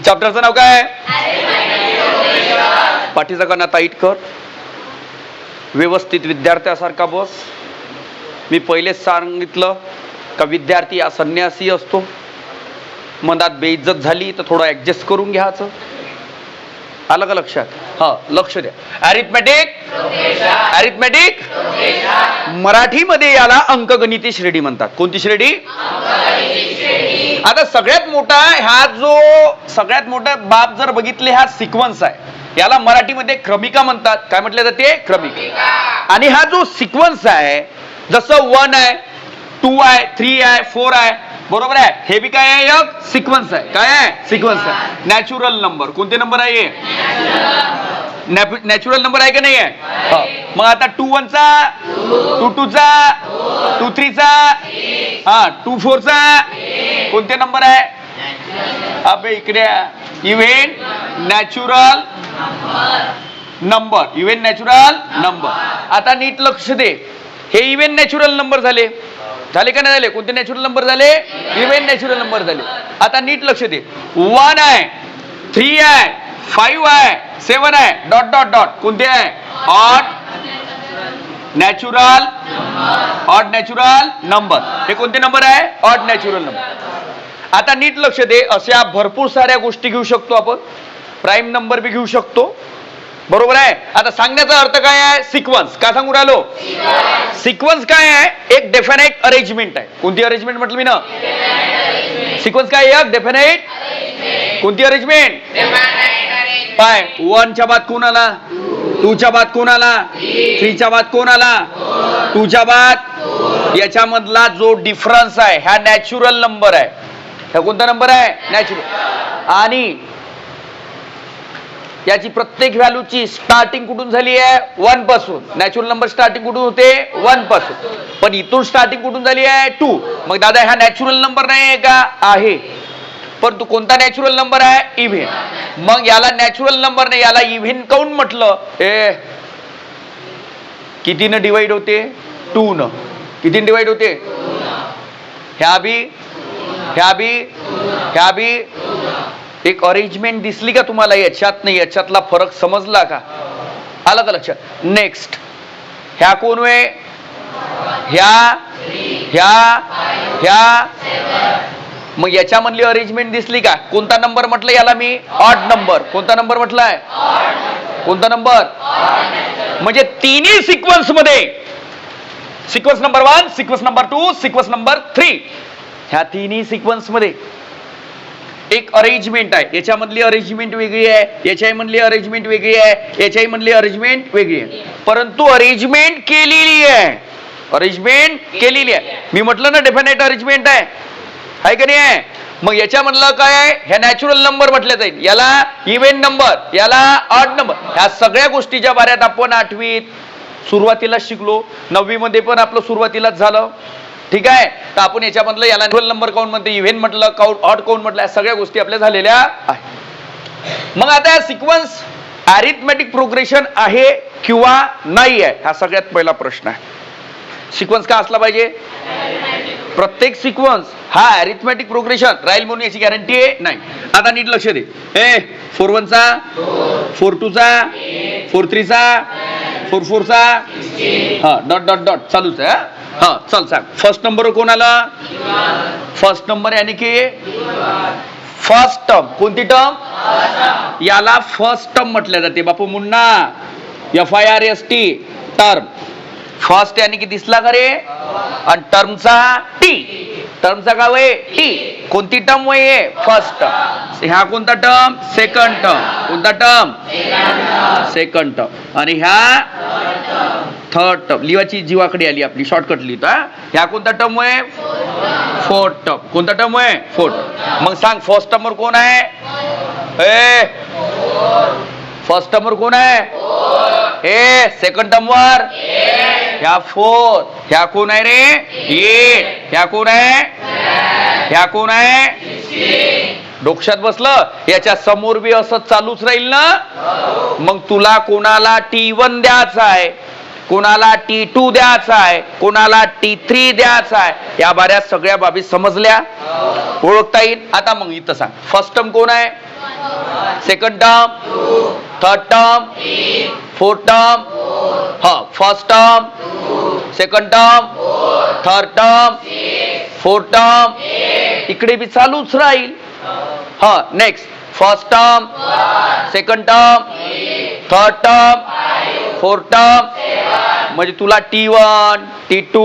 चॅप्टरचं नाव काय? पाठीचा कणा टाईट कर, व्यवस्थित विद्यार्थ्यासारखा बस. मी पहिलेच सांगितलं का विद्यार्थी हा संन्यासी असतो. मनात बेइज्जत झाली तर थोडं ऍडजस्ट करून घ्यायचं. आलं का लक्षात? हा, लक्ष द्या. अरिथमेटिक, अरिथमेटिक मराठीमध्ये याला अंकगणिती श्रेणी म्हणतात. कोणती श्रेणी? आता सगळ्यात मोठा सगळ्यात मोठा बाब जर बघितले, हा सिक्वन्स आहे. याला मराठीमध्ये क्रमिका म्हणतात. काय म्हटलं जाते? क्रमिका. आणि हा जो सिक्वन्स आहे, जसं 1 आहे, 2 आहे, 3 आहे, 4 आहे, बरोबर आहे. हे बी काय आहे? एक सिक्वन्स आहे. काय आहे? सिक्वन्स आहे. Natural number. कोणते नंबर आहे? नॅचरल नंबर आहे का नाही आहे? मग आता 2 1 चा, 2 2 चा, 2 3 चा, 2 4 चा कोणते नंबर आहे? अबे इकडे event natural number. Event natural number. आता नीट लक्ष दे. हे इव्हेंट नॅचरल नंबर झाले का नाही झाले? कोणते नॅचरल नंबर झाले? इव्हेंट नॅचरल नंबर झाले. आता नीट लक्ष दे. 1 आहे, 3 आहे, 5 आहे, 7 आहे, डॉट डॉट डॉट. कोणते आहे? Odd natural, odd natural number. हे कोणते नंबर आहे? Odd natural number. आता नीट लक्ष दे. अशा भरपूर साऱ्या गोष्टी घेऊ शकतो आपण. प्राईम नंबर बी घेऊ शकतो, बरोबर आहे. आता सांगण्याचा अर्थ काय आहे? सिक्वन्स. का सांगू राहिलो? सिक्वन्स काय आहे? एक डेफिनाइट अरेंजमेंट आहे. कोणती अरेंजमेंट म्हटलं मी ना? सिक्वन्स काय आहे? डेफिनाइट. कोणती अरेंजमेंट? पाय 1 च्या बाद कोण आला? 2 च्या बाद कोण आला? 3 च्या बाद कोण आला? 2 च्या बाद. याच्यामधला जो डिफरन्स आहे, हा नॅचरल नंबर आहे. हा कोणता नंबर आहे? नॅचरल. आणि याची प्रत्येक व्हॅल्यूची स्टार्टिंग कुठून झाली आहे? 1 पासून. नॅचरल नंबर स्टार्टिंग कुठून होते? 1 पासून. पण इथून स्टार्टिंग कुठून झाली आहे? 2. मग दादा हा नॅचरल नंबर नाही आहे का? आहे. पण तो कोणता नॅचरल नंबर आहे? इव्हेंट. मग याला नॅचरल नंबर नाही, याला इव्हेंट काऊन म्हटलं? कितीनं डिवाइड होते? 2 न. कितीनं डिवाइड होते? ह्या बी एक अरेंजमेंट दिसली का तुम्हाला? याच्यात नाही, याच्यातला फरक समजला का? आलं का लक्षात? नेक्स्ट, ह्या कोण वे? ह्या मग याच्यामधली अरेंजमेंट दिसली का? कोणता नंबर म्हटलं याला मी? Odd number. कोणता नंबर म्हटलाय? कोणता नंबर? म्हणजे तिन्ही सिक्वन्स मध्ये, sequence number 1, sequence number 2, sequence number 3, ह्या तिन्ही सिक्वन्स मध्ये एक अरेंजमेंट आहे. याच्यामधली अरेंजमेंट वेगळी आहे, याच्यामधली अरेंजमेंट वेगळी आहे, याच्यामधली अरेंजमेंट वेगळी आहे. परंतु अरेंजमेंट केलेली आहे. अरेंजमेंट केलेली आहे. मी म्हटलं ना डेफिनेट अरेंजमेंट आहे का नाही आहे? मग याच्यामधलं काय आहे? ह्या नॅचरल नंबर म्हटलं जाईल, याला इव्हेंट नंबर, याला ऑड नंबर. ह्या सगळ्या गोष्टीच्या बाऱ्यात आपण 8वीत सुरुवातीला शिकलो, 9वी मध्ये पण आपलं सुरुवातीलाच झालं. ठीक आहे. तर आपण याच्यामधलं याला नॅचरल नंबर काउंट म्हणते, इव्हेंट म्हटलं, काउंट ऑड काउंट म्हटलं, या सगळ्या गोष्टी आपल्या झालेल्या आहेत. मग आता सिक्वन्स अरिथमेटिक प्रोग्रेशन आहे किंवा नाही आहे, हा सगळ्यात पहिला प्रश्न आहे. सिक्वन्स का असला पाहिजे? प्रत्येक सिक्वन्स हा अरिथमेटिक प्रोग्रेशन राहील म्हणून याची गॅरंटी आहे नाही. आता नीट लक्ष दे. 4 1 चा, 4 2 चा, 4 3 चा, 4 4 चा, डॉट डॉट डॉट चालूच आहे. चल सांग. फर्स्ट नंबर कोण आला? फर्स्ट नंबर यानी की फर्स्ट टर्म. कोणती टर्म? याला फर्स्ट टर्म म्हटलं जाते बापू मुन्ना. FIRST term. फर्स्ट यानी की दिसला का रे? आणि टर्मचा टी. टर्मचा काय वय? टी. कोणती टर्म वय? First term. ह्या कोणता टर्म? Second term. कोणता टर्म? Second term. आणि ह्या थर्ड टर्म. लिवाची जीवाकडे आली आपली, शॉर्टकट लिहितो. ह्या कोणता टर्म वय? Fourth term. कोणता टर्म वय? फोर्थ. मग सांग फर्स्ट टर्मवर कोण आहे? फर्स्ट टर्मवर कोण आहे? सेकंड टर्मवर ह्या 4. ह्या कोण आहे रे? 8. ह्या कोण आहे? ह्या कोण आहे? डोक्यात बसलं? याच्या समोर बी असं चालूच राहील ना. मग तुला कोणाला T1 द्यायचा आहे, कोणाला T2 द्यायचा आहे, कोणाला T3 द्यायचा आहे, या बाऱ्या सगळ्या बाबी समजल्या, ओळखता येईल. आता मग इथं सांग फर्स्ट टर्म कोण आहे? Second term, third term, fourth term, हा first term, second term, third term, fourth term, इकडे बी चालूच राहील. हा next first term, second term, third term, fourth term. म्हणजे तुला T1, T2,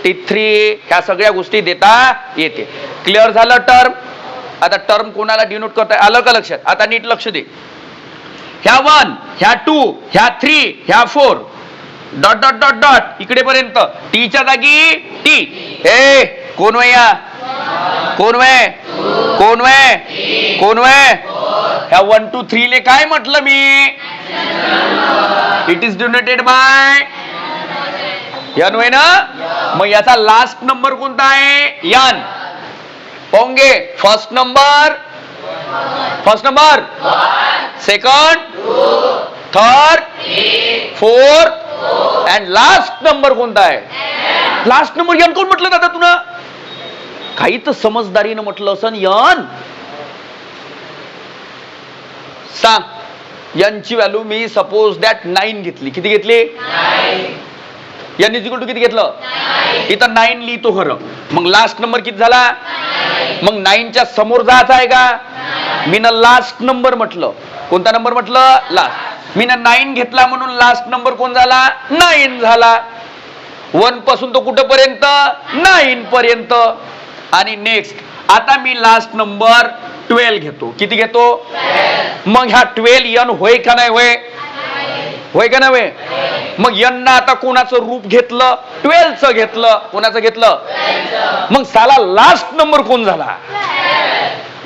T3 ह्या सगळ्या गोष्टी देता येते. क्लिअर झालं टर्म. आता टर्म कोणाला डिनोट करताय आलं का लक्षात? आता नीट लक्ष दे. ह्या 1, ह्या 2, ह्या 3, ह्या 4 डॉट डॉट डॉट डॉट इकडे पर्यंत टीच्या जागी टी. हे कोण वया, कोण वय, कोण वय, कोण वय? ह्या 1 2 3 ले काय म्हटलं मी? It is denoted by N वय ना. मग याचा लास्ट नंबर कोणता आहे? एन. होंगे first number, first number, second, third, fourth and last number कोणता आहे? लास्ट नंबर एन कोण म्हटलं दादा तुला? काही तर समजदारीनं म्हटलं असं. एन सांग. यांची व्हॅल्यू मी सपोज दॅट 9 घेतली. किती घेतली? एन इज इक्वल टू किती घेतलं? इथं 9 लिहितो खरं. मग लास्ट नंबर किती झाला? मग 9च्या समोर जायचं आहे का? मीनं लास्ट नंबर म्हटलं. कोणता नंबर म्हटलं? लास्ट. मीनं 9 घेतला म्हणून लास्ट नंबर कोण झाला? 9 झाला. 1 पासून तो कुठपर्यंत? 9 पर्यंत. आणि नेक्स्ट आता मी लास्ट नंबर 12 घेतो. किती घेतो? मग ह्या 12 एन होय का नाही? होय, होय का नाही? मग एन ना आता कोणाचं रूप घेतलं? 12चं घेतलं. कोणाचं घेतलं? मग साला लास्ट नंबर कोण झाला?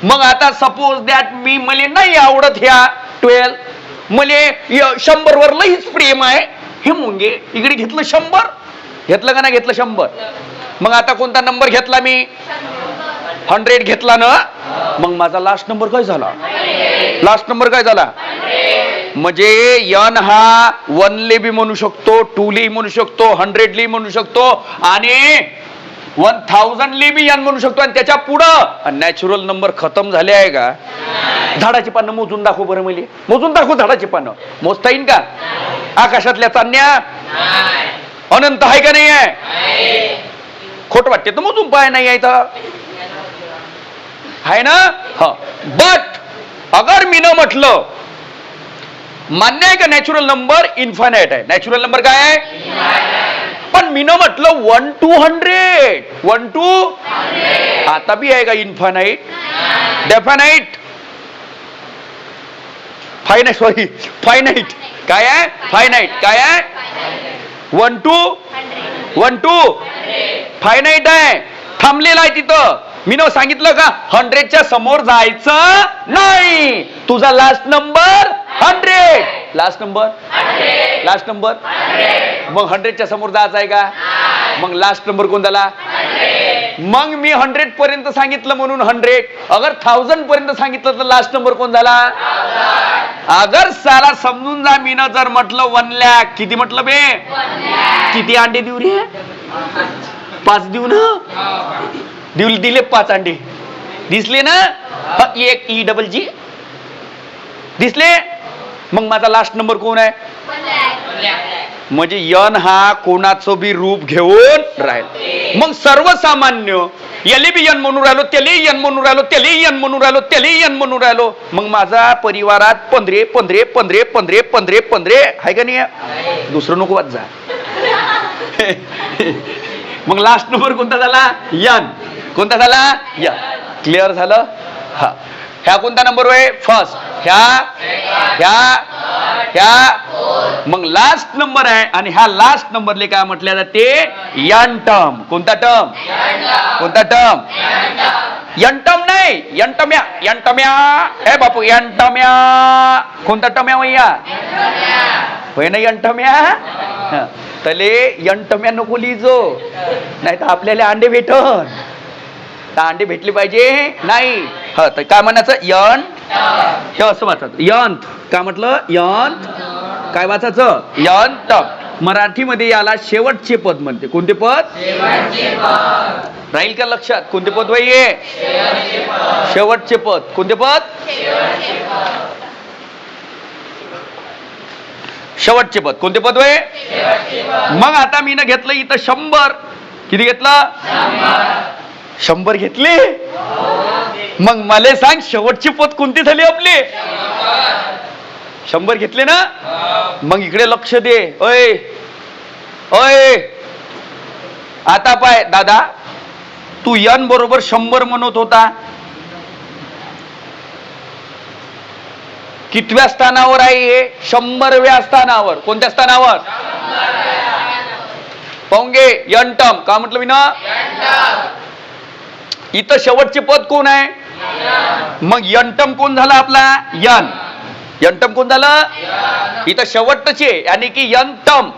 मग आता सपोज दॅट मी मला नाही आवडत ह्या 12, मले 100 वर लईच प्रेम आहे. हे मुंगे इकडे घेतलं 100. घेतलं का नाही घेतलं? 100. मग आता कोणता नंबर घेतला मी? 100 घेतला ना. मग माझा लास्ट नंबर काय झाला? लास्ट नंबर काय झाला? म्हणजे एन हा 1 ले बी म्हणू शकतो, 2 ले म्हणू शकतो, 100 ले म्हणू शकतो आणि 1000 ले बी एन म्हणू शकतो. आणि त्याच्या पुढं नॅचरल नंबर खतम झाले आहे का? झाडाची पानं मोजून दाखव बरं. मला मोजून दाखव झाडाची पानं. मोजता येईल का? आकाशातल्या चांदण्या अनंत आहे का नाही आहे? खोट वाटते तर मोजून पाय नाही आहे तर आहे ना. हा बट अगर मी न म्हटलं मान्य आहे का नॅचरल नंबर इन्फायनाइट आहे? नॅचरल नंबर काय आहे? पण मी न म्हटलं 1 to 100, 1 to आता बी आहे का infinite? Definite, finite, sorry finite. काय आहे? फायनाइट. काय आहे? 1 to फायनाइट आहे. थांबलेला आहे तिथं. मी न सांगितलं का 100च्या समोर जायचं नाही. तुझा last number 100. Last number, last number. मग 100च्या समोर जायचं आहे का? मग लास्ट नंबर कोण झाला? मग मी 100 पर्यंत सांगितलं म्हणून 100. अगर 1000 पर्यंत सांगितलं तर लास्ट नंबर कोण झाला? अगर साला समजून जा. मी न जर म्हटलं 1 लाख, किती म्हटलं बे? किती अंडे देऊ रे? 5 देऊ ना. दिले 5 अंडे. दिसले ना? एक EGG दिसले. मग माझा लास्ट नंबर कोण आहे? म्हणजे एन हा कोणाचं बी रूप घेऊन राहील. मग सर्वसामान्य याले बी एन म्हणून राहिलो, त्याले एन म्हणून राहिलो, त्याले एन म्हणून राहिलो, त्याले एन म्हणून राहिलो. मग माझा परिवारात 15 15 15 15 15 15 आहे का नाही? दुसरं नको वाच जा. मग लास्ट नंबर कोणता झाला? एन. कोणता झाला? एन. क्लिअर झालं? हा. ह्या कोणता नंबर आहे? फर्स्ट. ह्या मग लास्ट नंबर आहे. आणि ह्या लास्ट नंबरले काय म्हटल्या जाते? N term. कोणता टर्म? कोणता टर्म? एन टर्म नाही, एंटम्या. एंटम्या हे बापू, एंटम्या. कोणता टर्म्या भैया? होय ना एंटम्या. तले एंटम्या नको लिहिजो, नाही तर आपल्याला अंडे भेटन. अंडे भेटले पाहिजे नाही. हा तर काय म्हणायचं? यन. हे असं वाचायचं. यंत. काय म्हटलं? यंत. काय वाचायचं? यंत. मराठीमध्ये याला शेवटचे पद म्हणते. कोणते पद? राहील का लक्षात? कोणते पद बाई? शेवटचे पद. कोणते पद? शेवटचे पद. कोणते पद होय? मग आता मी घेतलं इथं 100. किती घेतलं? 100 घेतले. मग मला सांग शेवटची पद कोणती झाली आपली? 100 घेतले ना. मग इकडे लक्ष दे. ओय ओय, आता पाय दादा, तू यन बरोबर 100 म्हणत होता. कितव्या स्थानावर आहे हे? 100व्या स्थानावर. कोणत्या स्थानावर? पाहुंगे यंटम. का म्हटलं मी ना? इथं शेवटचे पद कोण आहे? मग यंटम कोण झाला आपला? यन. यंटम कोण झालं? इथं शेवटचे यानी की यंटम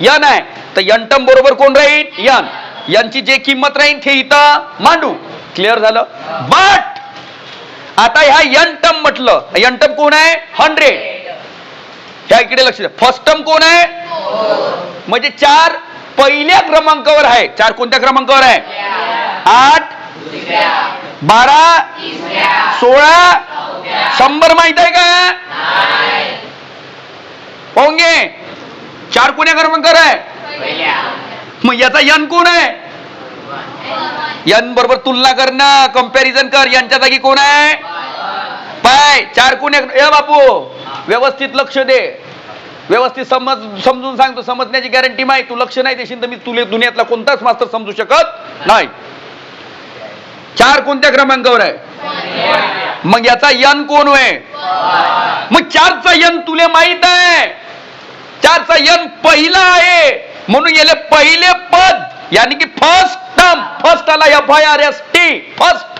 यन आहे, तर यंटम बरोबर कोण राहील? यन. यांची जे किंमत राहील ते इथं मांडू. क्लिअर झालं? बट आता ह्या यंटम म्हटलं, यंटम कोण आहे? 100. ह्या इकडे लक्ष द्या. फर्स्ट टर्म कोण आहे? म्हणजे 4 पहिल्या क्रमांकावर आहे. 4 कोणत्या क्रमांकावर आहे? 8, 12, 16, 100 माहित आहे का? पाहुंगे 4 कोण्या क्रमांकावर आहे? मग याचा यन कोण आहे? यन बरोबर तुलना कर ना, कंपॅरिझन कर. यांच्या जागी कोण आहे? पाय 4 कोण्या? ए बापू व्यवस्थित लक्ष दे, व्यवस्थित समजून सांगतो. समजण्याची गॅरंटी माहिती. तू लक्ष नाही देशील तर मी तुला दुनियातला कोणताच मास्तर समजू शकत नाही. 4 कोणत्या क्रमांकावर आहे? मग याचा यन कोण होय? मग 4चा यन तुले माहित आहे? 4चा यन पहिला आहे, म्हणून याले पहिले पद यानी की फर्स्ट टर्म. फर्स्ट आला FIRST, फर्स्ट.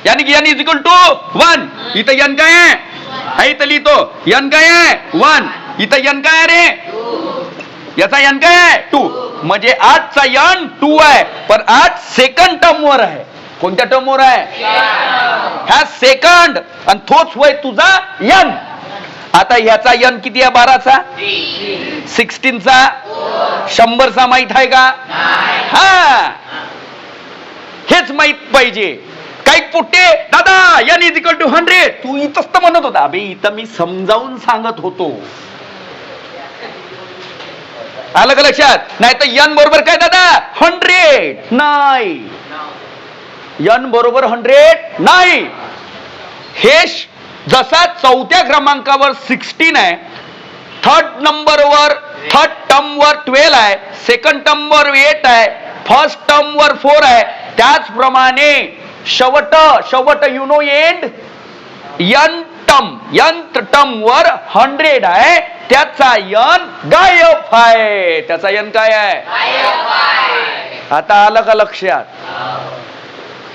यानी की n इज इक्वल टू 1. इथं यन काय आहे? इथं लिहितो यन काय आहे? 1. इथं यन काय आहे रे? याचा यन काय आहे? 2. म्हणजे 8चा यन 2 आहे, पण 8 सेकंड टर्मवर आहे. कोणत्या टर्मवर आहे? ह्या सेकंड. आणि तोच होय तुझा यन. आता ह्याचा यन किती आहे? 12चा, 16चा, 100चा माहित आहे का? हा, हेच माहित पाहिजे. काही पुट्टे दादा यन इज इक्वल टू 100. तू इथंच तर म्हणत होता. अबे इथं मी समजावून सांगत होतो. आलं का लक्षात? नाही तर यन बरोबर काय दादा? 100 नाही. यन बरोबर 100 नाही. हे जसा 4थ्या क्रमांकावर 16 आहे, थर्ड टर्मवर 12 आहे, सेकंड टर्मवर 8 आहे, फर्स्ट टर्मवर 4 आहे, त्याचप्रमाणे शेवट यु नो एंड यन टर्मवर 100 आहे. त्याचा यन गायब आहे. त्याचा यन काय आहे? आता आलं का लक्षात?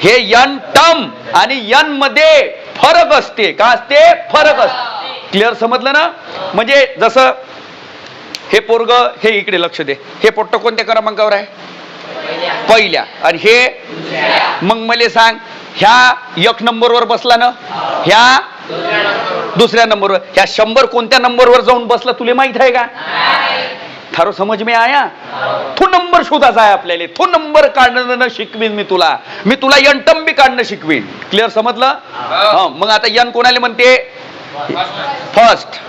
हे यन टर्म आणि यन मध्ये फरक असते. का असते? फरक असते. क्लिअर समजलं ना? म्हणजे जसं हे पोरग, हे इकडे लक्ष दे, हे पोट्ट कोणत्या क्रमांकावर आहे? पहिल्या. आणि हे मग मला सांग, ह्या 1 नंबरवर बसला ना, ह्या दुसऱ्या नंबरवर. ह्या 100 कोणत्या नंबरवर जाऊन बसला तुला माहित आहे का? थारो समज में आया? तो नंबर शोधायचा आहे आपल्याला. तो नंबर काढणं शिकवीन मी तुला यंटम बी काढणं शिकवीन. क्लिअर समजलं? मग आता यन कोणाला म्हणते? First,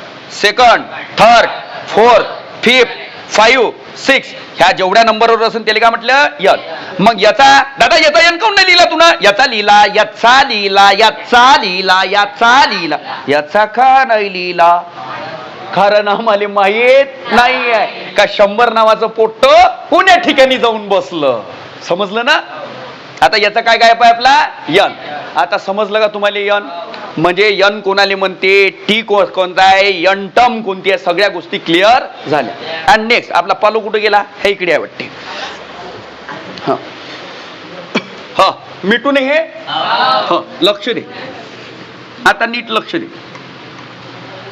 second, third, fourth, fifth, 5, 6 ह्या जेवढ्या नंबरवर असेल त्याला काय म्हटलं? यन. मग याचा दादा याचा यन काऊन नाही लिहिला तुला? याचा लिहिला, याचा लिहिला, याचा लिहिला, याचा लिहिला. याचा का नाही लिहिला? कारण आम्हाला माहित नाही आहे का 100 नावाचं पोट्ट पुण्या ठिकाणी जाऊन बसलं. समजलं ना? आता याचा काय गायब आहे आपला? यन. आता समजलं का तुम्हाला यन? म्हणजे यन कोणाला म्हणते, टी कोणता आहे, यन टर्म कोणती आहे, सगळ्या गोष्टी क्लिअर झाल्या. आणि नेक्स्ट आपला पालो कुठे गेला? हे इकडे आहे वाटते. हा मिटून हे लक्ष दे. आता नीट लक्ष दे.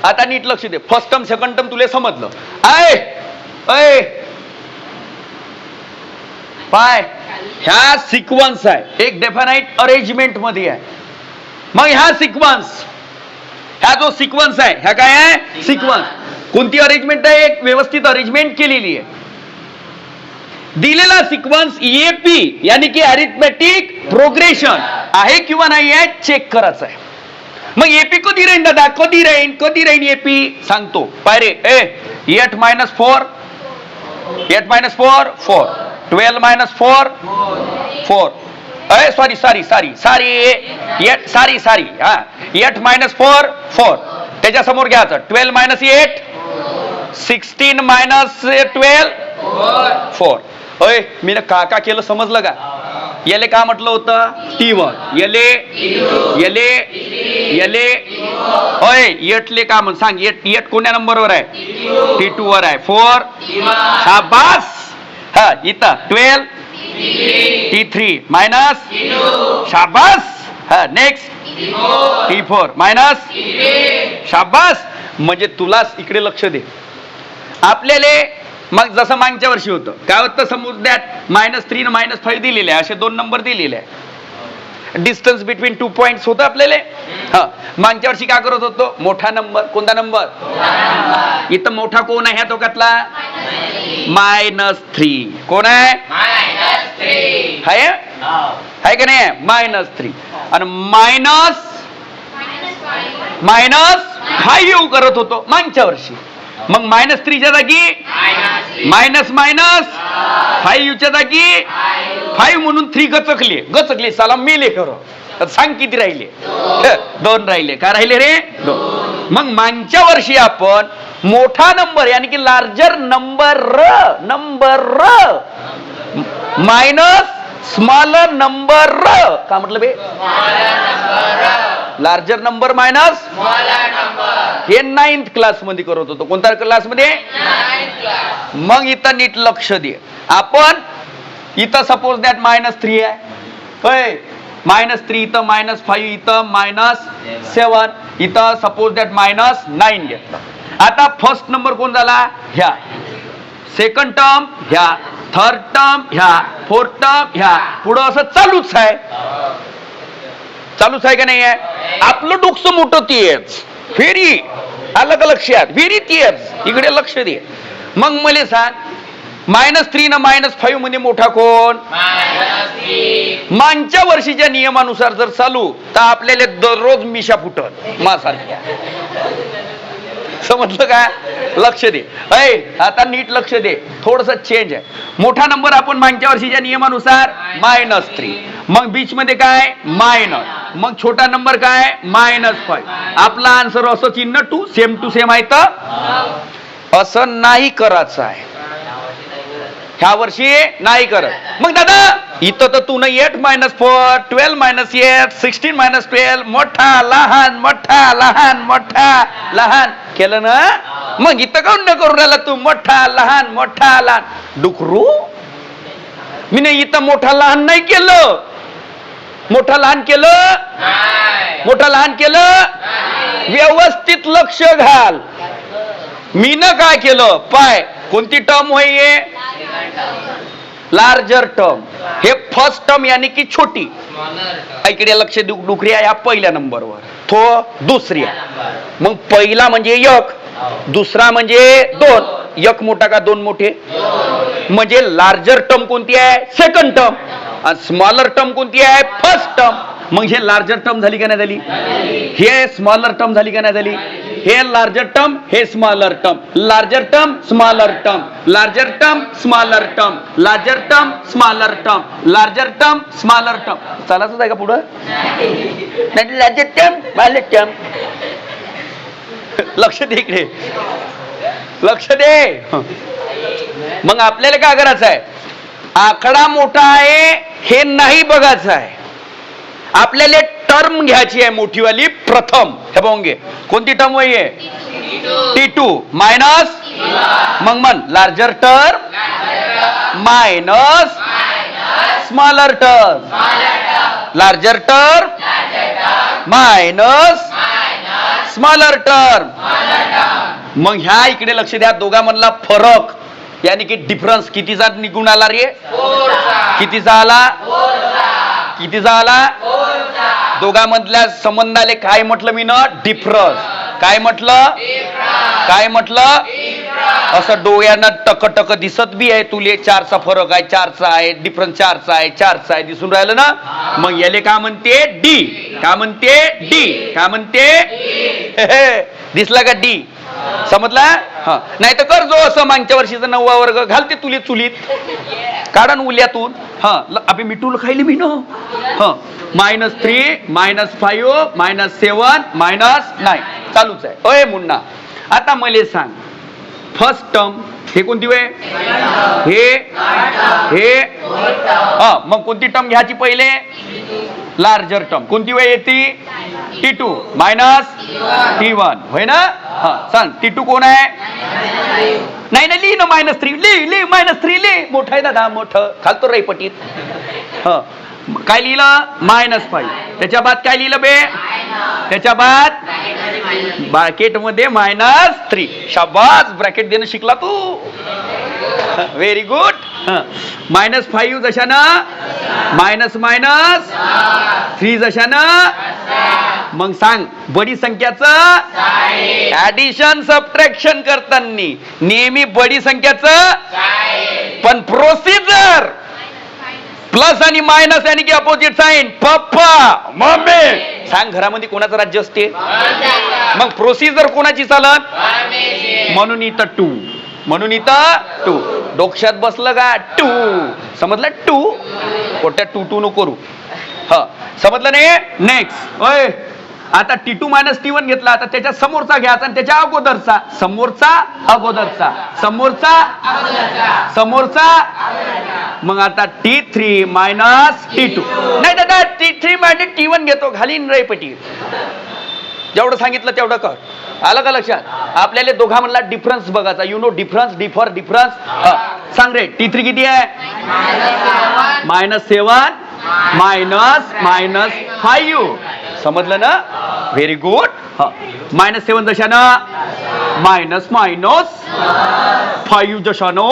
आता नीट लक्ष दे. फर्स्ट टर्म सेकंड टर्म तुला समजलं आहे? पाय ह्या सिक्वन्स आहे, एक डेफिनाइट अरेंजमेंट मध्ये आहे. मग ह्या सिक्वन्स, ह्या जो सिक्वन्स आहे ह्या काय आहे? सिक्वन्स. कोणती अरेंजमेंट आहे? एक व्यवस्थित अरेंजमेंट केलेली आहे. दिलेला सिक्वन्स एपी यानी की अरिथमेटिक प्रोग्रेशन आहे किंवा नाही आहे चेक करायचं आहे. मग एपी कधी राहीन दादा, कधी राहीन एपी सांगतो. पायरे 8 minus 4 4 12 minus 4 4 सॉरी 8 minus 4 4 त्याच्या समोर घ्यायचं 12 minus 8 16 minus 12 4. अय मी का केलं समजलं का? याले का म्हटलं होतं T1 याले एटले का म्हण सांग. एट कोण्या नंबरवर आहे? T2 वर आहे. 4 शाबास. हा इथं 12 T3 मायनस शाबास. हा नेक्स्ट T4 मायनस शाबास. म्हणजे तुलाच इकडे लक्ष दे. आपल्याला मग जसं मागच्या वर्षी होतं काय होतं समुद्रात -3 आणि -5 दिलेले आहे. असे 2 नंबर दिलेले आहे. डिस्टन्स बिटवीन 2 पॉइंट्स होतं आपल्याला. हा मागच्या वर्षी काय करत होतो? मोठा नंबर. कोणता नंबर? इथं मोठा कोण आहे ह्या दोघातला? -3. कोण आहे? आहे का नाही? -3 आणि -5 करत होतो मागच्या वर्षी. मग -3 च्या जागी -5 च्या जागी 5 म्हणून 3 गचकले साला मेले खरं. सांग किती राहिले? 2 राहिले. का राहिले रे? 2. मग मागच्या वर्षी आपण मोठा नंबर यानी की larger number minus smaller number का म्हटलं बे? लार्जर नंबर मायनस हे 9th क्लास मध्ये करत होतो. कोणत्या क्लास मध्ये? मग इथं नीट लक्ष दे. आपण इथं सपोज दॅट -3 आहे. -3 इथं -5 इथं -7 इथं सपोज दॅट -9 घेतलं. आता फर्स्ट नंबर कोण झाला? ह्या. सेकंड टर्म ह्या. थर्ड टर्म ह्या. फोर्थ टर्म ह्या. पुढं असं चालूच आहे का नाही आहे? आपलं डोकं मोठं तेच फेरी अलग लक्षात फेरी तेच इकडे लक्ष दे. मग मला सांग -3 ना -5 मध्ये मोठा कोण? मागच्या वर्षीच्या नियमानुसार जर चालू तर आपल्याला दररोज मिशा फुटत मासारख्या. समजलं का? लक्ष दे. आता नीट लक्ष दे. थोडस चेंज आहे. मोठा नंबर आपण मागच्या वर्षीच्या नियमानुसार -3. मग बीच मध्ये काय? मायनस. मग छोटा नंबर काय? -5. आपला आन्सर असं चिन्ह सेम टू सेम आहे. तर असं नाही करायचं आहे. ह्या वर्षी नाही करत. मग दादा इथं तर तू 8 - 4 12 - 8 16 - 12 मोठा लहान केलं ना. मग इथं काऊन न करून राहिला तू? मोठा लहान डुकरू. मी नाही इथं मोठा लहान नाही केलं. मोठा लहान केलं व्यवस्थित लक्ष घाल. मी न काय केलं? पाय कोणती टर्म होई? Larger term. हे फर्स्ट टर्म यानी की छोटी. इकडे लक्ष देऊ. डुकरी आहे पहिल्या नंबरवर. तो दुसरी. मग पहिला म्हणजे 1 दुसरा म्हणजे 2. 1 मोठा का 2 मोठे? म्हणजे लार्जर टर्म कोणती आहे? Second term. आणि स्मॉलर टर्म कोणती आहे? First term. मग हे लार्जर टर्म झाली का नाही झाली? हे स्मॉलर टर्म झाली का नाही झाली? हे लार्जर टर्म हे smaller term. Larger term smaller term. Larger term smaller term. Larger term smaller term. Larger term smaller term. चालायचं आहे का पुढं? Larger term smaller term. लक्ष दे इकडे. लक्ष दे. मग आपल्याला काय करायचं आहे? आकडा मोठा आहे हे नाही बघायचं आहे. आपल्याला टर्म घ्यायची आहे मोठीवाली प्रथम. हे बघे कोणती टर्म आहे? T2 minus. मग मन larger term minus smaller term. Larger term minus smaller term. मग ह्या इकडे लक्ष द्या. दोघांमधला फरक यानी की डिफरन्स कितीचा निघून आला रे? कितीचा आला? दोघांमधल्या संबंधाले काय म्हटलं मी ना? डिफरन्स. काय म्हटलं? काय म्हटलं? असं डोळ्यांना टक दिसत बी आहे तुले 4चा फरक आहे, 4चा आहे, डिफरन्स 4चा आहे, 4चा आहे, दिसून राहिलं ना? मग याले काय म्हणते? डी. काय म्हणते? डी. काय म्हणते? दिसला का डी? समजला? हा, नाही तर कर जो असं मागच्या वर्षीचा 9वा वर्ग घालते तुले चुलीत, काढन उल्यातून. हा, अबे मिठूल खायली मी ना. हा, -3 -5 -7 -9 चालूच आहे. अय मुन्ना, आता मला सांग, फर्स्ट टर्म हे कोणती वे? हे हा, मग कोणती टर्म घ्यायची पहिले? Larger term. कोणती वे येते? T2 -T1 होय ना? हा, सांग T2 कोण आहे? नाही नाही, लिही ना -3. लिही -3 लिही. मोठं आहे दादा, मोठं खालतो रैपटीत. हा, काय लिहिलं? -5. त्याच्या बाद काय लिहिलं बे? त्याच्या बाद ब्रॅकेट मध्ये -3. शाबास, ब्रॅकेट देणं शिकला तू. Very good. -5 जशानं -3 जशानं. मग सांग, बडी संख्याचं ऍडिशन सबट्रॅक्शन करताना नेहमी बडी संख्याचं, पण प्रोसिजर प्लस आणि मायनस आणि की अपोजिट साइन. पप्पा मम्मी, सांग घरामध्ये कोणाचं राज्य असते? मग प्रोसिजर कोणाची चालत? म्हणून इथं 2. म्हणून इथं 2. डोक्यात बसलं का? 2. समजलं? 2 कोट्या 2 नको करू. हा, समजलं नाही? नेक्स्ट. ओय, आता T2 -T1 घेतला, आता त्याच्या समोरचा घ्यायचा आणि त्याच्या अगोदरचा. समोरचा. मग आता T3 -T2. नाही दादा, T3 -T1 घेतो, घालीन रैपटी. जेवढं सांगितलं तेवढं कर. आलं का लक्षात? आपल्याला दोघांमधला डिफरन्स बघायचा. You know difference, difference. सांग रे, T3 किती आहे? -7 -5. समजलं ना? Very good. -7 जशानं, -5 जशानं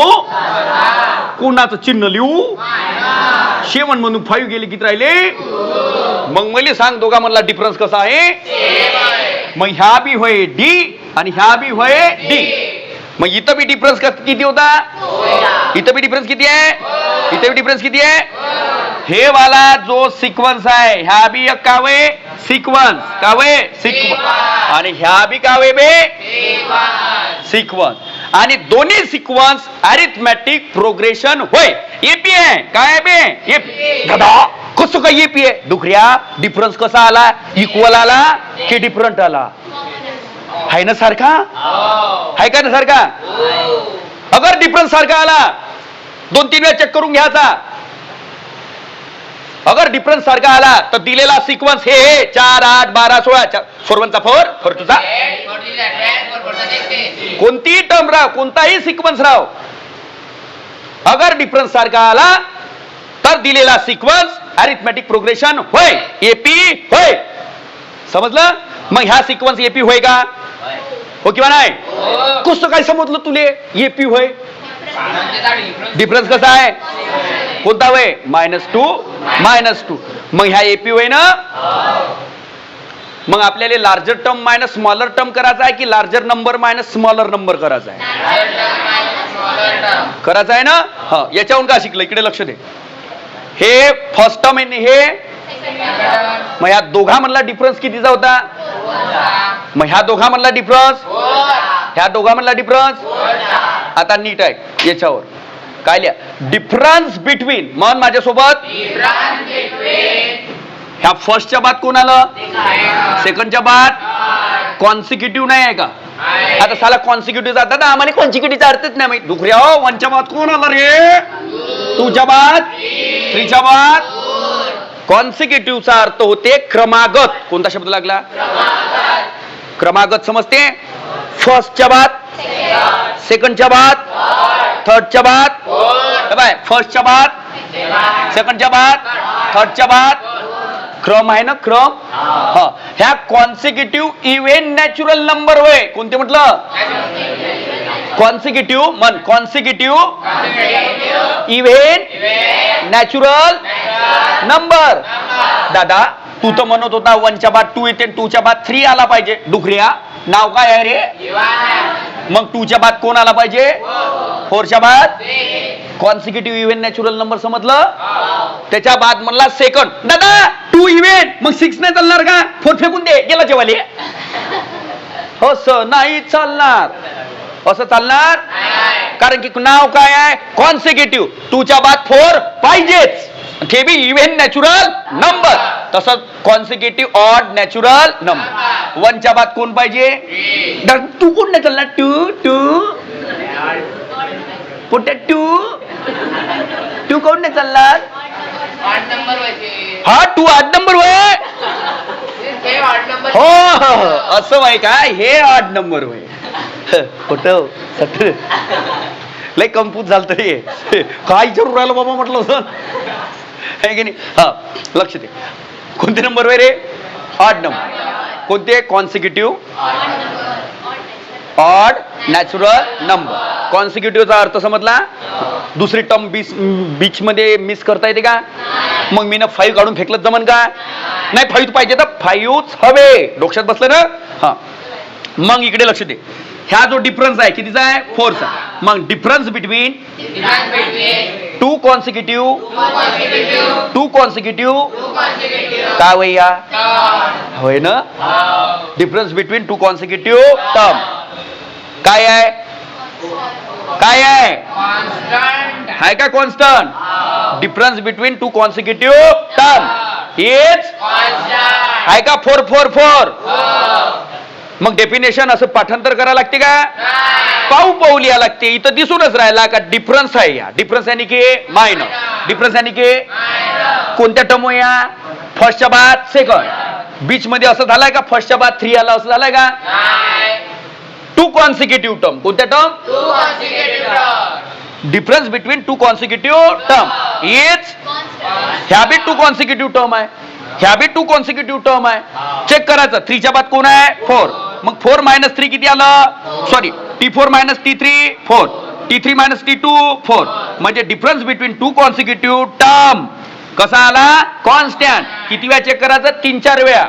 कोणाचं चिन्ह लिहू? 7 म्हणून 5 गेले, किती राहिले? मग मला सांग दोघांमधला डिफरन्स कसा आहे? मग ह्या बी होय डी आणि ह्या बी होय डी. मग इथं बी डिफरन्स किती होता? इथं बी डिफरन्स किती आहे? इथं बी डिफरन्स किती आहे? हे वाला जो सिक्वन्स आहे, ह्या बी एक कावे सिक्वन्स, कावे सिक्वन्स, आणि ह्या बी कावे बे सिक्वन्स, आणि दोन्ही सिक्वन्स अरिथमॅटिक प्रोग्रेशन होय. एपी आहे काय बे? एपी. दादा कसं काय एपी आहे? दुखऱ्या, डिफरन्स कसा आला? इक्वल आला की डिफरंट आला? आहे ना सारखा? आहे का ना सारखा? अगर डिफरन्स सारखा आला 2-3 वेळा चेक करून घ्यायचा. अगर डिफरन्स सारखा आला तर दिलेला सिक्वन्स हे 4 8 12 16 4 4 4 तुझा कोणतीही टर्म राव, कोणताही सिक्वन्स राव, अगर डिफरन्स सारखा आला तर दिलेला सिक्वन्स अरिथमॅटिक प्रोग्रेशन होय, एपी होय. समजलं? मग ह्या सिक्वन्स एपी होय का? हो किंवा नाही? कसं काय समजलं तुले एपी होय? डिफरन्स कसा आहे? कोणता वय? -2. मग ह्या एपी होय ना? मग आपल्याला larger term minus smaller term करायचा आहे की larger number minus smaller number करायचा आहे? करायचा आहे ना? हा, याच्याहून का शिकलं? इकडे लक्ष दे. हे फर्स्ट टर्म आहे, हे मग ह्या दोघांमधला डिफरन्स कितीचा होता? मग ह्या दोघांमधला डिफरन्स, ह्या दोघांमधला डिफरन्स. आता नीट आहे याच्यावर काय लिहा? डिफरन्स बिटवीन, मन माझ्यासोबत, ह्या फर्स्टच्या बाद कोण आलं? सेकंडच्या बाद कॉन्सिक्युटिव्ह नाही आहे का? आता साला कॉन्सिक्युटिव्ह जातात ना, आम्हाला कॉन्सिक्युटिव्हचा अर्थच नाही माहिती. दुखऱ्या हो, 1च्या बाद कोण आलं रे? 2च्या बाद, 3च्या बाद. कॉन्सिक्युटिव्हचा अर्थ होते क्रमागत. कोणता शब्द लागला? क्रमागत. समजते? फर्स्टच्या बाद, सेकंडच्या बाद, थर्डच्या बाद, फर्स्टच्या बाद, सेकंडच्या बाद, थर्डच्या बाद. क्रम आहे ना, क्रम. हा, ह्या कॉन्सिक्युटिव्ह इव्हेन नॅचरल नंबर होय. कोणते म्हटलं? कॉन्सिक्युटिव्ह. मन कॉन्सिक्युटिव्ह इव्हेन नॅचरल नंबर. दादा तू तर म्हणत होता 1च्या बाद 2 येते, 2च्या बाद 3 आला पाहिजे. डुकऱ्या, नाव काय आहे रे? मग 2 च्या बाद कोण आला पाहिजे? 4 च्या बाद कॉन्सिक्युटिव्ह इव्हेंट नॅचरल नंबर समजलं. त्याच्या बाद म्हणला सेकंड. दादा 2 इव्हेंट मग 6 नाही चालणार का? 4 फेकून दे, गेला जेवाले. असं नाही चालणार, असं चालणार. कारण की नाव काय आहे? कॉन्सिक्युटिव्ह. 2 च्या बाद 4 पाहिजेच, ते बी इव्हेंट नॅचरल नंबर. तसंच कॉन्सिक्युटिव्ह ऑड नॅचरल नंबर. 1 च्या बाद कोण पाहिजे? तू कोण नाही चालणार? 2 पुढे 2 कोण नाही चालणार? हा 2 8 नंबर होय. हो असं वाय काय? हे 8 नंबर होय. कुठं लय कम्पूज झालं रे. काय विचारून राहिलं बाबा म्हटलं होतं आहे की नाही. हा लक्ष दे. कोणते नंबर होय रे? 8 नंबर. कोणते? Consecutive odd natural number. कॉन्सिक्युटिव्हचा अर्थ समजला? दुसरी टर्म बीच मध्ये मिस करता येते का? मग मी ना 5 काढून फेकलं जमन का? नाही 5 पाहिजे तर 5च हवे. डोक्यात बसलं ना. हा मग इकडे लक्ष दे. ह्या जो डिफरन्स आहे कितीचा आहे? 4चा. मग डिफरन्स बिटवीन 2 कॉन्सिक्युटिव्ह काय वैया होय ना? डिफरन्स बिटवीन 2 कॉन्सिक्युटिव्ह टर्म काय आहे? काय आहे? आहे का constant? Difference between 2 consecutive term is आहे का? 4 4 4. मग डेफिनेशन असं पाठांतर करायला लागते का? पाहू लिहा लागते. इथं दिसूनच राहिला का डिफरन्स आहे. या डिफरन्स यानी की मायनर. डिफरन्स यानी की कोणत्या टर्म या? फर्स्टच्या बाद सेकंड. बीच मध्ये असं झालंय का? फर्स्टच्या बाद 3 आला असं झालंय का? 2 कॉन्सिक्युटिव्ह टर्म. कोणत्या term? Difference between 2 consecutive term is ह्या बी 2 कॉन्सिक्युटिव्ह टर्म आहे, ह्या बी 2 कॉन्सिक्युटिव्ह टर्म आहे. चेक करायचं. 3 च्या बाद कोण आहे? 4. मग 4 - 3 किती आलं? Sorry T4 - T3 4. T3 - T2 4. म्हणजे डिफरन्स बिटवीन 2 कॉन्सिक्युटिव्ह टर्म कसा आला? कॉन्स्टंट. किती वेळा चेक करायचं? 3-4 वेळा.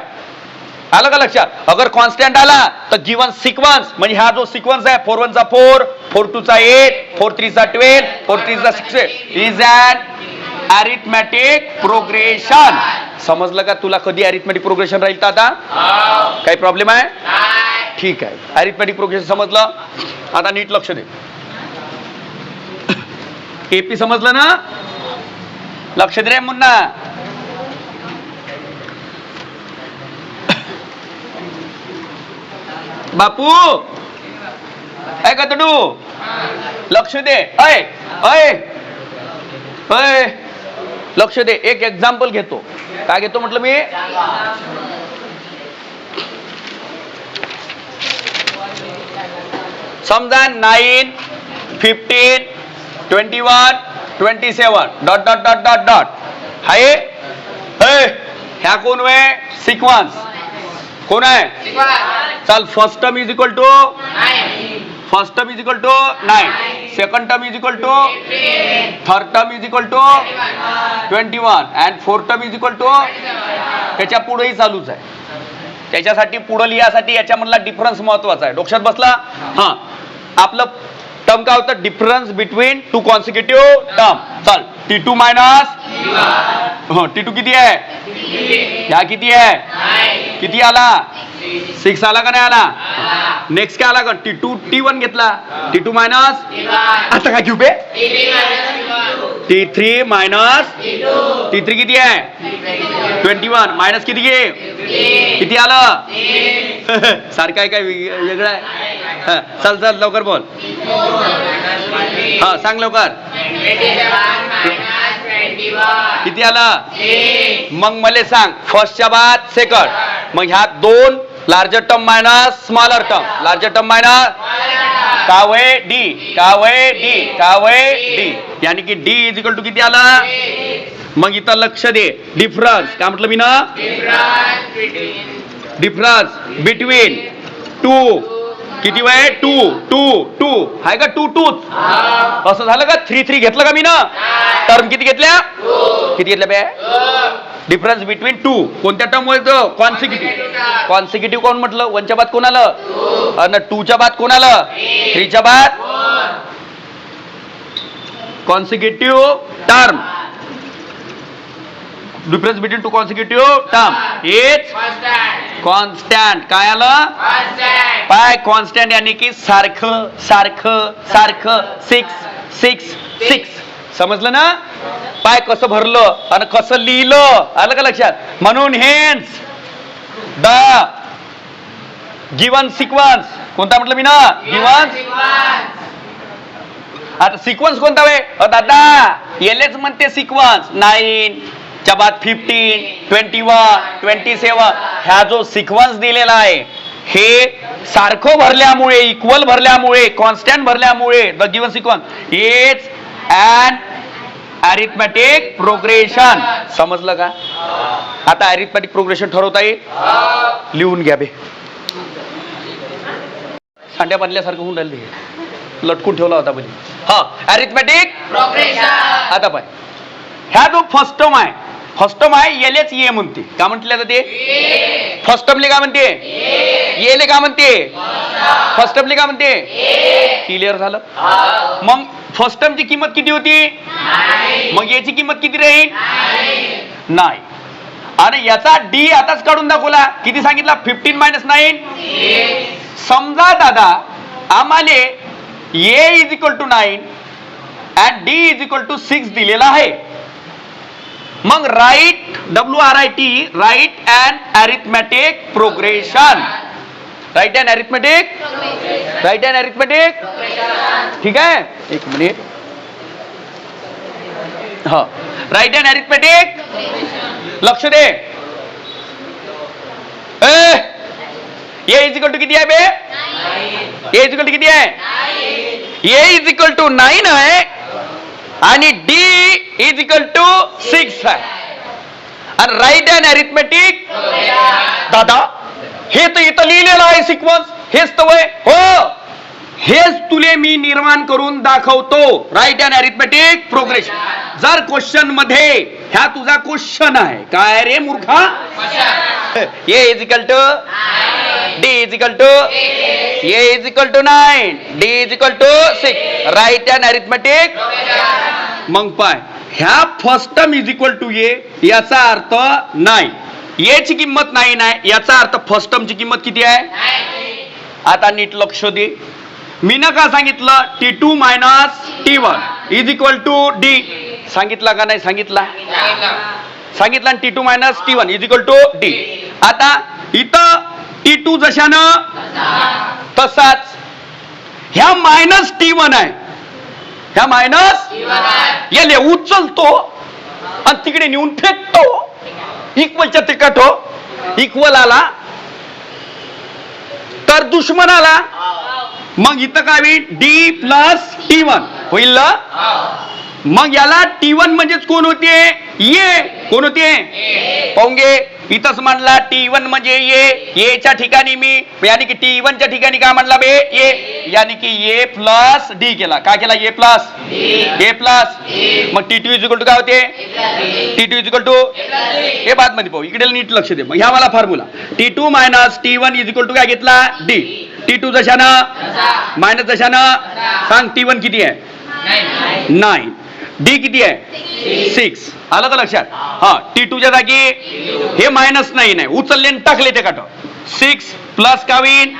आलं का लक्षात? अगर कॉन्स्टंट आला तर गिवन सिक्वेन्स म्हणजे हा जो सिक्वेन्स आहे 4 1 चा 4, 4 2 चा 8, 4 3 चा 12, 4 3 चा 6 इज अन अरिथमॅटिक प्रोग्रेशन. समजलं का तुला? कधी अरिथमॅटिक प्रोग्रेशन राहील तर आता काही प्रॉब्लेम आहे? ठीक आहे. अरिथमॅटिक प्रोग्रेशन समजलं. आता नीट लक्ष दे. एपी समजलं ना? लक्ष दे रे मुन्ना. बापू ऐ का तडू लक्ष दे. ऐ ऐ ऐ लक्ष दे. एक एक्झाम्पल घेतो. काय घेतो म्हटलं मी? समजा 9 15 21 27 dot dot dot dot dot आहे. ह्या कोण वे? सिक्वेन्स. कोण आहे? चल first term is equal to 9, second term is equal to, third term is equal to 21 and fourth term is equal to. त्याच्या पुढेही चालूच आहे. त्याच्यासाठी पुढे लिहासाठी याच्यामधला डिफरन्स महत्वाचा आहे. डोक्यात बसला? हा आपलं टर्म काय होतं? Difference between 2 consecutive term. चल T2 T2 किती आहे? ह्या किती आहे? किती आला? 6 आला का नाही आला? नेक्स्ट काय आला का? T2 T1 घेतला. T2 मायनस आता काय घेऊ बे? T3 मायनस T3 किती आहे? 21 मायनस किती घे? किती आलं? सारखं आहे काय वेगळं आहे? चल चल लवकर बोल. हा सांग लवकर. किती आलं? मग मला सांग फर्स्टच्या बाद सेकंड. मग ह्या 2 larger term minus smaller term. Larger term minus कावय डी, कावय डी, कावय डी. यानी की डी इज इक्वल टू किती आला? मग इथं लक्ष दे. डिफरन्स काय म्हटलं मी ना? डिफरन्स बिटवीन 2 किती वय? 2 2 2 आहे का? 2 2 असं झालं का? 3 3 घेतलं का मी ना? टर्म किती घेतल्या? किती घेतल्या बे? डिफरन्स बिटवीन टू कोणत्या टर्म मध्ये कॉन्सिक्युटिव्ह. कॉन्सिक्युटिव्ह कोण म्हटलं? वनच्या बाद कोण आलं आणि टूच्या बाद कोण आलं? थ्रीच्या बाद. Consecutive term, difference between two consecutive term is constant. काय आलं? पाय कॉन्स्टंट यानी की सारखं सारखं सारखं 6 6 6. समजलं ना? पाय कसं भरलं आणि कसं लिहिलं, आलं का लक्षात? म्हणून हेन्स द गिवन सिक्वन्स कोणता म्हटलं मी ना? गिवन. आता सिक्वन्स कोणता वे दादा? येलेच म्हणते सिक्वन्स. 9 च्या बाद 15 21 27. ह्या जो सिक्वन्स दिलेला आहे हे सारखं भरल्यामुळे, इक्वल भरल्यामुळे, कॉन्स्टंट भरल्यामुळे the given sequence is an arithmetic progression. समजलं का? आता अरिथमेटिक प्रोग्रेशन ठरवता येईल. लिहून घ्या बे. सांड्या बांधल्यासारखं होऊन राहिलं, लटकून ठेवला होता म्हणजे. हा, अरिथमेटिक प्रोग्रेशन. आता पाय ह्या जो फर्स्ट टर्म आहे, फर्स्ट टर्म आहे येलेच ये म्हणते. का म्हटलं जाते? फर्स्ट टर्मले का म्हणते? येले का म्हणते? फर्स्ट टर्मले का म्हणते? क्लिअर झालं? मग फर्स्ट टर्मची किंमत किती होती? मग याची किंमत किती राहील? नाही. आणि याचा डी आताच काढून दाखवला. किती सांगितला? 15 - 9. समजा दादा आम्हाला A is equal to 9 and D is equal to 6 दिलेला आहे. मग write WRIT write and arithmetic progression. Write and arithmetic, write and arithmetic. ठीक आहे, एक मिनिट. हा, राईट अँड अरिथमेटिक. लक्ष दे. ए इज इक्वल टू किती आहे बे? ए इज इक्वल टू किती आहे? ए इज इक्वल टू 9 आहे आणि डी इज इक्वल टू 6 आहे. आणि राईट अँड अरिथमेटिक दादा हे तर इथं लिहिलेलं आहे सिक्वन्स. हेच तर वय हो, हेच तुले मी निर्माण करून दाखवतो. Write and arithmetic progression. जर क्वेश्चन मध्ये ह्या तुझा क्वेश्चन आहे काय रे मूर्खा? A is equal to D is equal to A is equal to 9 D is equal to 6. Write and arithmetic. मग पाय ह्या first term is equal to A याचा अर्थ 9. ए ची किंमत 9 आहे याचा अर्थ फर्स्ट टर्मची किंमत किती आहे? आता नीट लक्ष दे. मी ना का सांगितलं T2 - T1 is equal to D. सांगितला का नाही? सांगितला. सांगितलं. T2 - T1 is equal to D. आता इथं T2 जशानं तसाच ह्या -T1 आहे. ह्या याले उचलतो आणि तिकडे नेऊन फेकतो. इक्वलच्या तिकट हो, इक्वल आला तर दुश्मन आला. मग इथं काय होईल? डी प्लस T1 होईल. मग याला T1 म्हणजेच कोण होते? ये. कोण होते? पाहूंगे इथंच म्हणला T1 म्हणजे ये च्या ठिकाणी मी यानी की T1 च्या ठिकाणी काय म्हणला बे? ये. यानी की ए प्लस डी केला. काय केला? ए प्लस ए प्लस. मग T2 इज इक्वल टू काय होते? T2 इज इक्वल टू हे बाद मध्ये पाहू. इकडे नीट लक्ष दे. मग ह्या मला formula T2 - T1 is equal to काय घेतला? डी. T2 जशानं मायनस जशानं सांग. T1 किती आहे? 9. डी किती आहे? 6. आलं का लक्षात? हा, T2 च्या जागी हे -9 आहे उचलले टाकले ते काट. 6 प्लस का होईल?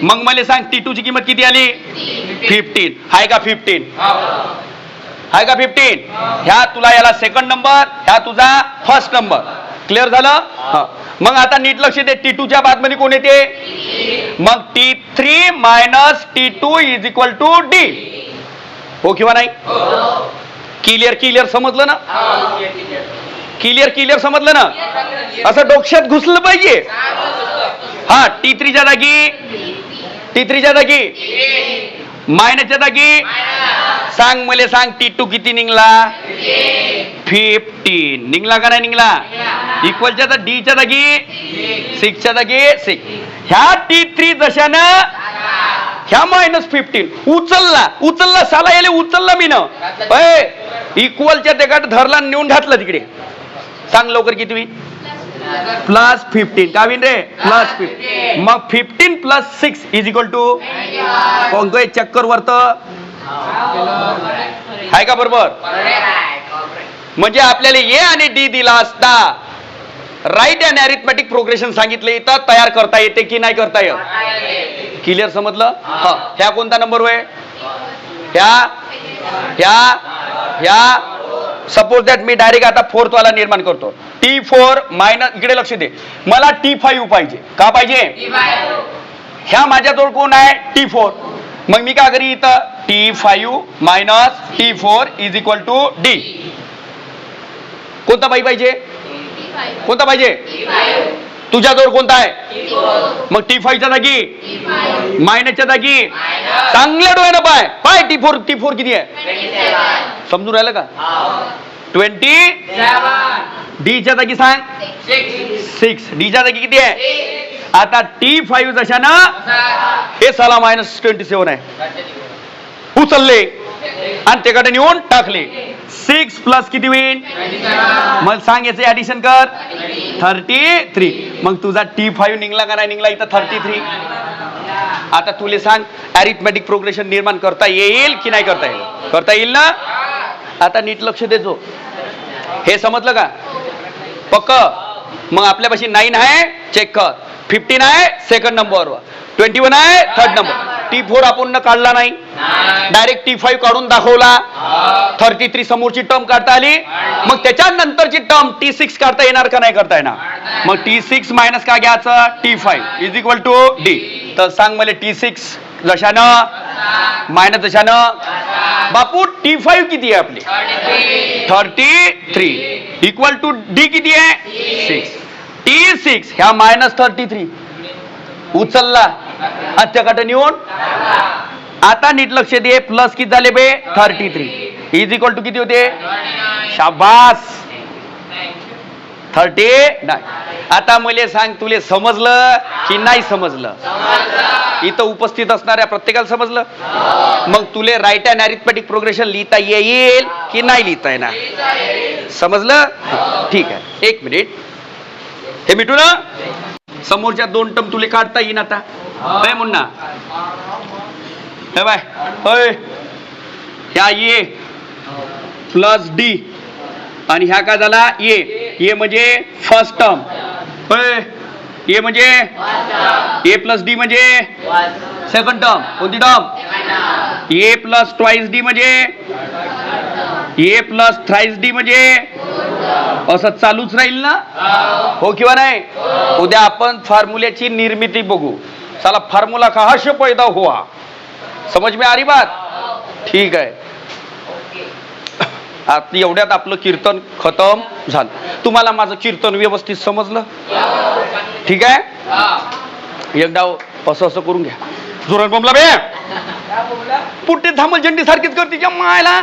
मग मला सांग T2 ची किंमत किती आली? 15. हाय का 15? हाय का 15? ह्या तुला याला सेकंड नंबर, ह्या तुझा फर्स्ट नंबर. क्लिअर झालं? हा. मग आता नीट लक्ष दे. T2 च्या बाद मध्ये कोण येते? मग T3 - T2 is equal to D. हो किंवा नाही? क्लिअर क्लिअर समजलं ना? क्लिअर समजलं ना? असं डोक्यात घुसलं पाहिजे. हा, T3 च्या जागी मायनसच्या जागी सांग. मला सांग T2 किती निघला? 15 निघला का नाही निघला? इक्वलच्या डी च्या जागी 6 च्या जागी 6. ह्या T3 जशानं ह्या -15 उचलला साला याले उचलला मी ना. इक्वलच्या ते गाठ धरला नेऊन घातलं तिकडे. सांग लवकर किती होईल? +15. का होईन रे? +15. मग 15 + 6 इज इक्वल टू कोणतोय चक्कर वरत आहे का? बरोबर. म्हणजे आपल्याला ए आणि डी दिला असता राईट अँड अरिथमेटिक प्रोग्रेशन सांगितले इथं तयार करता येते की नाही करता येत? क्लिअर समजलं? हा. ह्या कोणता नंबर होय? ह्या सपोज दॅट मी डायरेक्ट आता फोर्थ वाला निर्माण करतो. T4 मायनस, इकडे लक्ष दे, मला T5 पाहिजे. का पाहिजे? ह्या माझ्याजवळ कोण आहे? T4. मग मी काय करी इथं T5 - T4 is equal to D. कोणता बाई पाहिजे? कोणता पाहिजे? तुझ्याजवळ कोणता आहे? मग T5 च्या जागी मायनसच्या जागी चांगल्या डोळ्यानं पाय पाय T4 किती आहे? समजून राहिलं का? 27. डी च्या जागी सांग 6. डी च्या जागी किती आहे? आता T5 जशानं हे साला -27 आहे, उचलले आणि त्याकडे नेऊन टाकले. 6 प्लस किती होईल? मग सांग याचे ऍडिशन कर. 33. मग तुझा T5 निघला का नाही निघला? इथं 33. आता तुले सांग अरिथमेटिक प्रोग्रेशन निर्माण करता येईल की नाही करता येईल? करता येईल ना? आता नीट लक्ष देजो. हे समजलं का? पक्क. मग आपल्यापाशी 9 आहे, चेक कर. 15 आहे सेकंड नंबरवर, 21 आहे थर्ड नंबर. T4 आपण न काढला नाही, डायरेक्ट T5 काढून दाखवला. 33 समोरची टर्म काढता आली. मग त्याच्यानंतरची टर्म T6 काढता येणार का नाही करता येणार? मग T6 मायनस काय घ्यायचं? T5 is equal to D. तर सांग मला T6 जशानं मायनस जशानं बापू T5 किती आहे आपली? 33 इक्वल टू D किती आहे? 6. T6 ह्या -33 उचलला त्याकडे नेऊन. आता नीट लक्ष दे, प्लस किती झाले बे? 33 इज इक्वल टू किती होते? शाबास 39. आता मला सांग तुले समजलं की नाही समजलं? इथं उपस्थित असणाऱ्या प्रत्येकाला समजलं? मग तुले राईट अँड अरिथमेटिक प्रोग्रेशन लिहिता येईल की नाही लिहिता येणार? समजलं? ठीक आहे, एक मिनिट हे मिटू ना. समोरच्या 2 टर्म तुले काढता येईन आता. काय मुन्ना हे बाय होय, ह्या ए प्लस डी आणि ह्या काय झाला? ए म्हणजे फर्स्ट टर्म होय. ए म्हणजे ए प्लस डी म्हणजे सेकंड टर्म. कोणती टर्म? ए प्लस ट्वाइस डी म्हणजे ए प्लस थ्राइस डी म्हणजे असं चालूच राहील ना? हो किंवा नाही? उद्या आपण फॉर्म्युल्याची निर्मिती बघू. चला फॉर्म्युला कहाँ से पैदा हुआ, समझ में आ रही बात? ठीक आहे. आता एवढ्यात आपलं कीर्तन खतम झालं. तुम्हाला माझं कीर्तन व्यवस्थित समजलं? ठीक आहे. एकदा असं करून घ्या. जोरात बोंबला बे. पुट्टे धामल झंडी सारखीच करते जमायला.